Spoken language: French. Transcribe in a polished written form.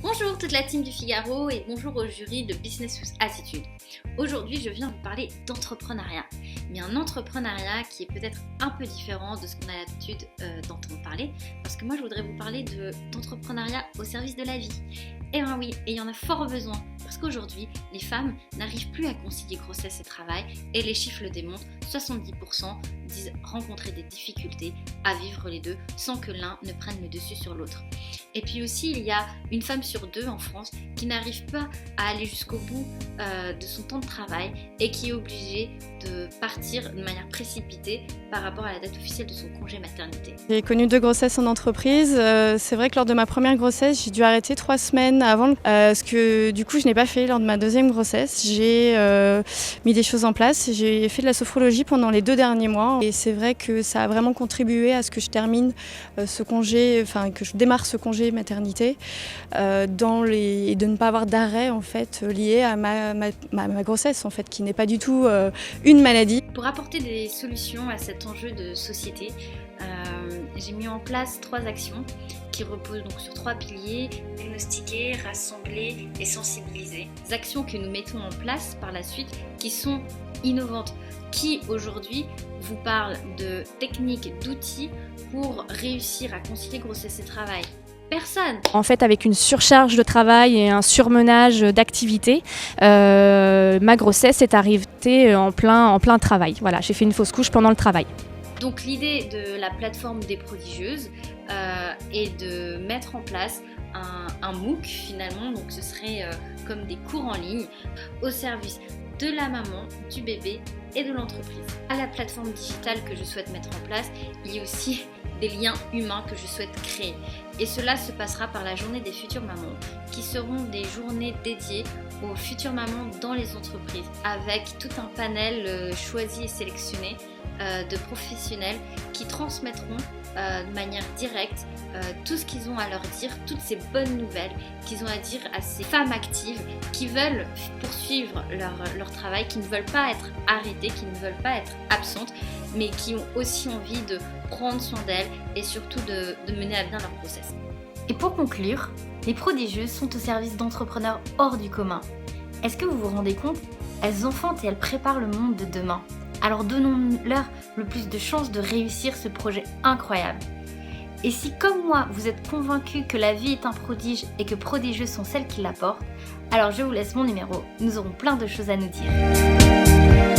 Bonjour toute la team du Figaro et bonjour au jury de Business with Attitude. Aujourd'hui, je viens vous parler d'entrepreneuriat, mais un entrepreneuriat qui est peut-être un peu différent de ce qu'on a l'habitude d'entendre parler, parce que moi je voudrais vous parler d'entrepreneuriat au service de la vie. Et ben oui, et il y en a fort besoin, parce qu'aujourd'hui, les femmes n'arrivent plus à concilier grossesse et travail, et les chiffres le démontrent, 70% disent rencontrer des difficultés à vivre les deux sans que l'un ne prenne le dessus sur l'autre. Et puis aussi, il y a une femme sur deux en France qui n'arrive pas à aller jusqu'au bout de son temps de travail et qui est obligée de partir de manière précipitée par rapport à la date officielle de son congé maternité. J'ai connu 2 grossesses en entreprise. C'est vrai que lors de ma première grossesse, j'ai dû arrêter 3 semaines avant, ce que du coup je n'ai pas fait lors de ma deuxième grossesse. J'ai mis des choses en place. J'ai fait de la sophrologie pendant les 2 derniers mois et c'est vrai que ça a vraiment contribué à ce que je termine ce congé, que je démarre ce congé maternité et de ne pas avoir d'arrêt en fait lié à ma grossesse en fait, qui n'est pas du tout une maladie. Pour apporter des solutions à cet enjeu de société, j'ai mis en place 3 actions qui reposent donc sur 3 piliers: diagnostiquer, rassembler et sensibiliser. Des actions que nous mettons en place par la suite qui sont innovantes, qui aujourd'hui vous parlent de techniques, d'outils pour réussir à concilier grossesse et travail. Personne. En fait, avec une surcharge de travail et un surmenage d'activités, ma grossesse est arrivée en plein travail. Voilà, j'ai fait une fausse couche pendant le travail. Donc l'idée de la plateforme des prodigieuses est de mettre en place un MOOC finalement, donc ce serait comme des cours en ligne au service de la maman, du bébé et de l'entreprise. À la plateforme digitale que je souhaite mettre en place, il y a aussi des liens humains que je souhaite créer. Et cela se passera par la journée des futures mamans, qui seront des journées dédiées aux futures mamans dans les entreprises, avec tout un panel choisi et sélectionné de professionnels qui transmettront de manière directe tout ce qu'ils ont à leur dire, toutes ces bonnes nouvelles qu'ils ont à dire à ces femmes actives qui veulent poursuivre leur travail, qui ne veulent pas être arrêtées, qui ne veulent pas être absentes, mais qui ont aussi envie de prendre soin d'elles et surtout de mener à bien leur grossesse. Et pour conclure, les prodigieuses sont au service d'entrepreneurs hors du commun. Est-ce que vous vous rendez compte? Elles enfantent et elles préparent le monde de demain. Alors donnons-leur le plus de chances de réussir ce projet incroyable. Et si, comme moi, vous êtes convaincus que la vie est un prodige et que prodigieuses sont celles qui l'apportent, alors je vous laisse mon numéro, nous aurons plein de choses à nous dire.